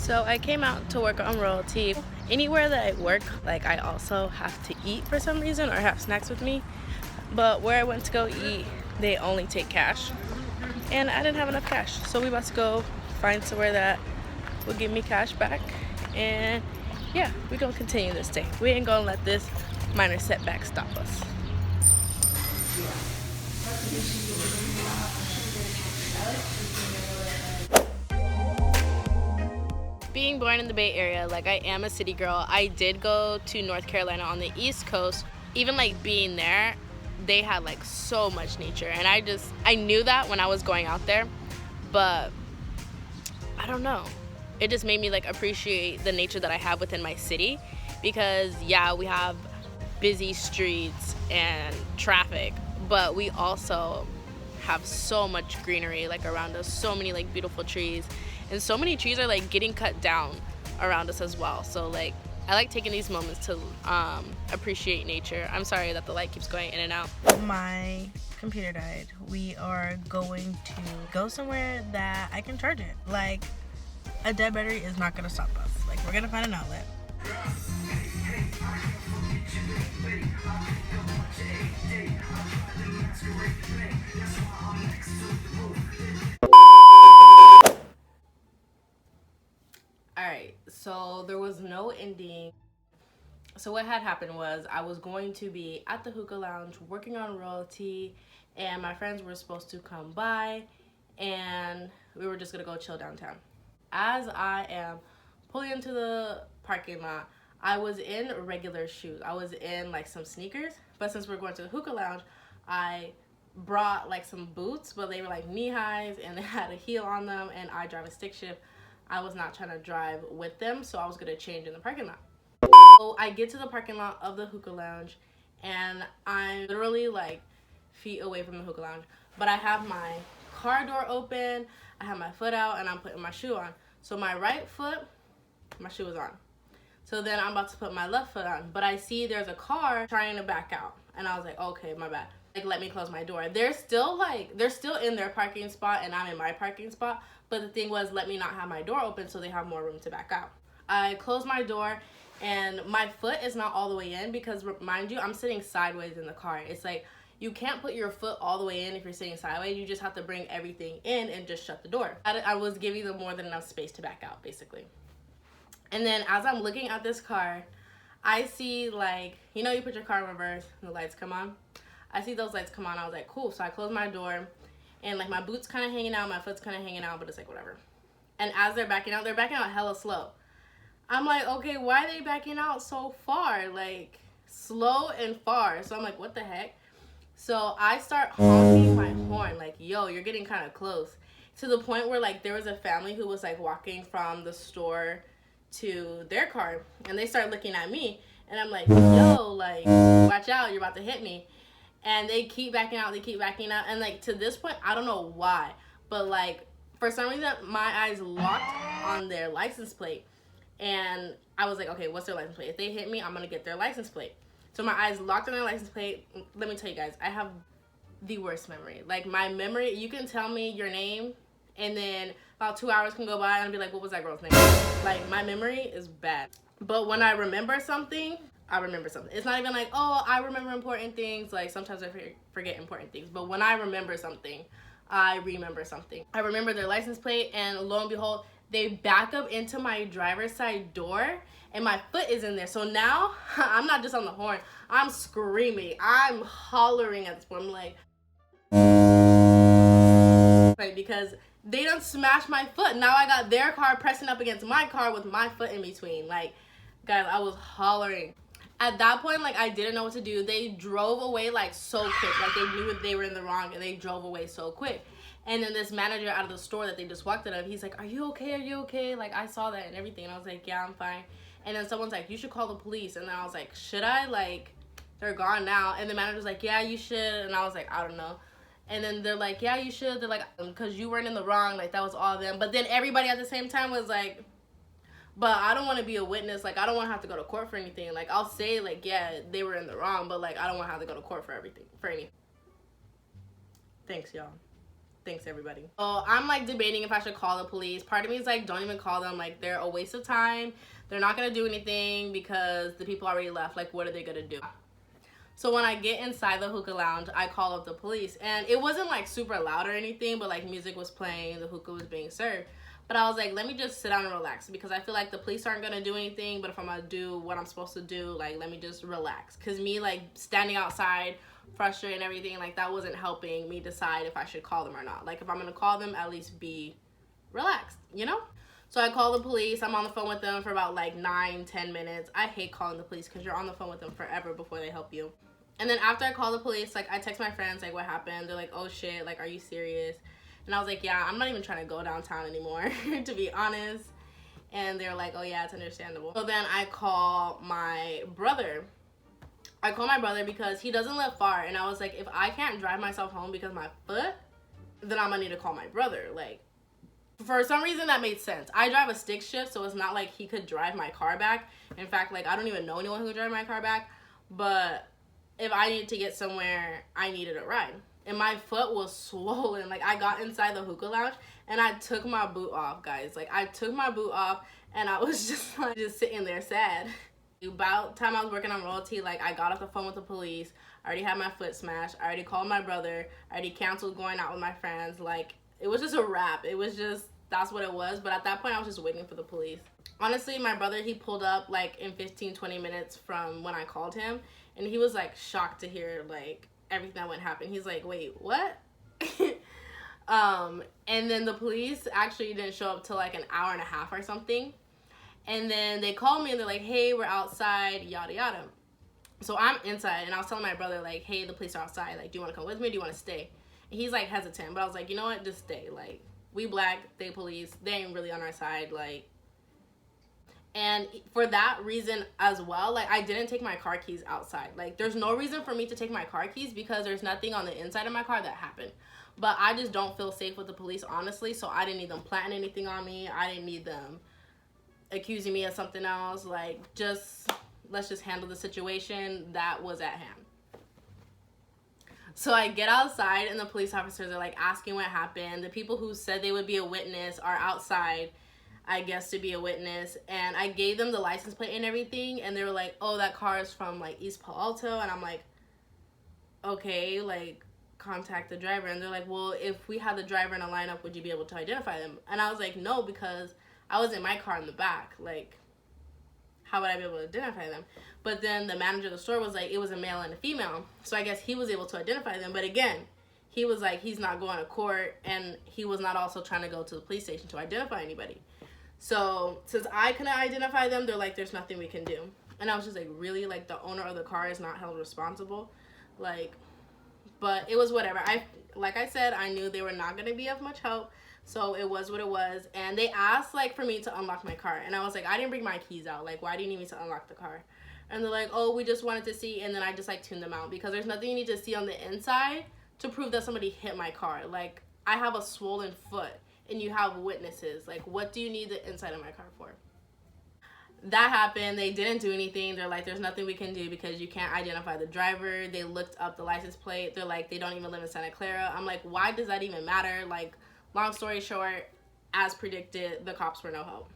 So I came out to work on royalty. Anywhere that I work, like I also have to eat for some reason or have snacks with me. But where I went to go eat, they only take cash. And I didn't have enough cash. So we about to go find somewhere that will give me cash back. And yeah, we're gonna continue this day. We ain't gonna let this minor setback stop us. Being born in the Bay Area, like I am a city girl, I did go to North Carolina on the East Coast. Even like being there, they had like so much nature, and I knew that when I was going out there, but I don't know. It just made me like appreciate the nature that I have within my city, because yeah, we have busy streets and traffic, but we also have so much greenery like around us, so many like beautiful trees, and so many trees are like getting cut down around us as well. So like I like taking these moments to appreciate nature. I'm sorry that the light keeps going in and out. My computer died. We are going to go somewhere that I can charge it. Like a dead battery is not gonna stop us. Like we're gonna find an outlet. Alright, so there was no ending. So what had happened was I was going to be at the hookah lounge working on royalty, and my friends were supposed to come by and we were just gonna go chill downtown. As I am pulling into the parking lot, I was in regular shoes. I was in like some sneakers, but since we're going to the hookah lounge, I brought like some boots, but they were like knee highs and they had a heel on them, and I drive a stick shift. I was not trying to drive with them, so I was gonna change in the parking lot. So I get to the parking lot of the hookah lounge, and I'm literally like feet away from the hookah lounge, but I have my car door open, I have my foot out, and I'm putting my shoe on. So my right foot, my shoe is on. So then I'm about to put my left foot on, but I see there's a car trying to back out, and I was like, okay, my bad. Like, let me close my door. They're still in their parking spot and I'm in my parking spot, but the thing was, let me not have my door open so they have more room to back out. I closed my door, and my foot is not all the way in because, mind you, I'm sitting sideways in the car. It's like you can't put your foot all the way in if you're sitting sideways. You just have to bring everything in and just shut the door. I was giving them more than enough space to back out, basically. And then as I'm looking at this car, I see, like, you know, you put your car in reverse and the lights come on. I see those lights come on. I was like, cool. So I close my door, and like my boot's kind of hanging out, my foot's kind of hanging out, but it's like whatever. And as they're backing out hella slow. I'm like, okay, why are they backing out so far? Like slow and far. So I'm like, what the heck? So I start honking my horn, like, yo, you're getting kind of close. To the point where like there was a family who was like walking from the store to their car, and they start looking at me, and I'm like, yo, like, watch out, you're about to hit me. And they keep backing out, and like to this point, I don't know why, but like for some reason my eyes locked on their license plate, and I was like, okay, what's their license plate? If they hit me, I'm gonna get their license plate. So my eyes locked on their license plate. Let me tell you guys, I have the worst memory. Like my memory, you can tell me your name, and then about 2 hours can go by and I'll be like, what was that girl's name? Like my memory is bad. But when I remember something, I remember something. It's not even like, oh, I remember important things. Like sometimes I forget important things. But when I remember something, I remember something. I remember their license plate, and lo and behold, they back up into my driver's side door, and my foot is in there. So now I'm not just on the horn. I'm screaming. I'm hollering at this point. I'm like, because they done smashed my foot. Now I got their car pressing up against my car with my foot in between. Like, guys, I was hollering. At that point, like, I didn't know what to do. They drove away, like, so quick. Like, they knew they were in the wrong, and they drove away so quick. And then this manager out of the store that they just walked out of, he's like, are you okay? Are you okay? Like, I saw that and everything. And I was like, yeah, I'm fine. And then someone's like, you should call the police. And then I was like, should I? Like, they're gone now. And the manager's like, yeah, you should. And I was like, I don't know. And then they're like, yeah, you should. They're like, because you weren't in the wrong. Like, that was all of them. But then everybody at the same time was like, but I don't want to be a witness. Like, I don't want to have to go to court for anything. Like, I'll say, like, yeah, they were in the wrong, but, like, I don't want to have to go to court for anything. Thanks, y'all. Thanks, everybody. So I'm like debating if I should call the police. Part of me is like, don't even call them. Like, they're a waste of time. They're not gonna do anything because the people already left. Like, what are they gonna do? So when I get inside the hookah lounge, I call up the police. And it wasn't like super loud or anything, but like music was playing, the hookah was being served. But I was like, let me just sit down and relax, because I feel like the police aren't gonna do anything, but if I'm gonna do what I'm supposed to do, like, let me just relax. Cause me like standing outside, frustrated and everything, like that wasn't helping me decide if I should call them or not. Like, if I'm gonna call them, at least be relaxed, you know? So I call the police. I'm on the phone with them for about like 9-10 minutes. I hate calling the police because you're on the phone with them forever before they help you. And then after I call the police, like, I text my friends, like, what happened? They're like, oh shit, like, are you serious? And I was like, yeah, I'm not even trying to go downtown anymore, to be honest. And they're like, oh yeah, it's understandable. So then I call my brother. I call my brother because he doesn't live far. And I was like, if I can't drive myself home because of my foot, then I'm gonna need to call my brother. Like, for some reason that made sense. I drive a stick shift, so it's not like he could drive my car back. In fact, like, I don't even know anyone who could drive my car back. But if I needed to get somewhere, I needed a ride. And my foot was swollen. Like, I got inside the hookah lounge and I took my boot off, guys. Like, I took my boot off and I was just like, just sitting there sad. About time I was working on royalty, like, I got off the phone with the police. I already had my foot smashed. I already called my brother. I already canceled going out with my friends. Like, it was just a wrap. It was just, that's what it was. But at that point, I was just waiting for the police. Honestly, my brother, he pulled up like in 15-20 minutes from when I called him. And he was like shocked to hear like everything that went happen. He's like, wait, what? And then the police actually didn't show up till like an hour and a half or something. And then they called me and they're like, hey, we're outside, yada yada. So I'm inside and I was telling my brother like, hey, the police are outside. Like, do you want to come with me? Do you want to stay? And he's like hesitant, but I was like, you know what? Just stay. Like, we black, they police, they ain't really on our side. Like, and for that reason as well, like, I didn't take my car keys outside. Like, there's no reason for me to take my car keys because there's nothing on the inside of my car that happened. But I just don't feel safe with the police, honestly. So I didn't need them planting anything on me. I didn't need them accusing me of something else. Like, just, let's just handle the situation that was at hand. So I get outside and the police officers are like asking what happened. The people who said they would be a witness are outside, I guess, to be a witness. And I gave them the license plate and everything. And they were like, oh, that car is from like East Palo Alto. And I'm like, okay, like, contact the driver. And they're like, well, if we had the driver in a lineup, would you be able to identify them? And I was like, no, because I was in my car in the back. Like, how would I be able to identify them? But then the manager of the store was like, it was a male and a female. So I guess he was able to identify them. But again, he was like, he's not going to court. And he was not also trying to go to the police station to identify anybody. So since I couldn't identify them, they're like, there's nothing we can do. And I was just like, really? Like, the owner of the car is not held responsible? Like, but it was whatever. Like I said, I knew they were not going to be of much help. So it was what it was. And they asked, like, for me to unlock my car. And I was like, I didn't bring my keys out. Like, why do you need me to unlock the car? And they're like, oh, we just wanted to see. And then I just, like, tuned them out. Because there's nothing you need to see on the inside to prove that somebody hit my car. Like, I have a swollen foot. And you have witnesses. Like, what do you need the inside of my car for? That happened. They didn't do anything. They're like, there's nothing we can do because you can't identify the driver. They looked up the license plate. They're like, they don't even live in Santa Clara. I'm like, why does that even matter? Like, long story short, as predicted, the cops were no help.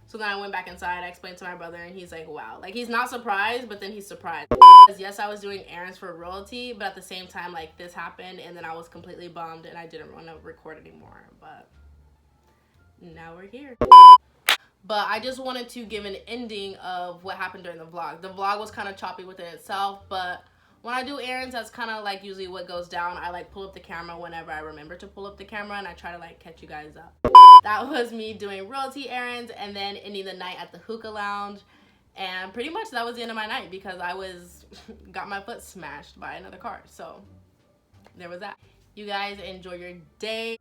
So then I went back inside. I explained to my brother, and he's like, wow. Like, he's not surprised, but then he's surprised. Yes, I was doing errands for royalty, but at the same time, like, this happened, and then I was completely bummed, and I didn't want to record anymore. But now we're here. But I just wanted to give an ending of what happened during the vlog. The vlog was kind of choppy within itself, but when I do errands, that's kind of like usually what goes down. I like pull up the camera whenever I remember to pull up the camera, and I try to like catch you guys up. That was me doing royalty errands and then ending the night at the hookah lounge. And pretty much that was the end of my night because I got my foot smashed by another car. So there was that. You guys enjoy your day.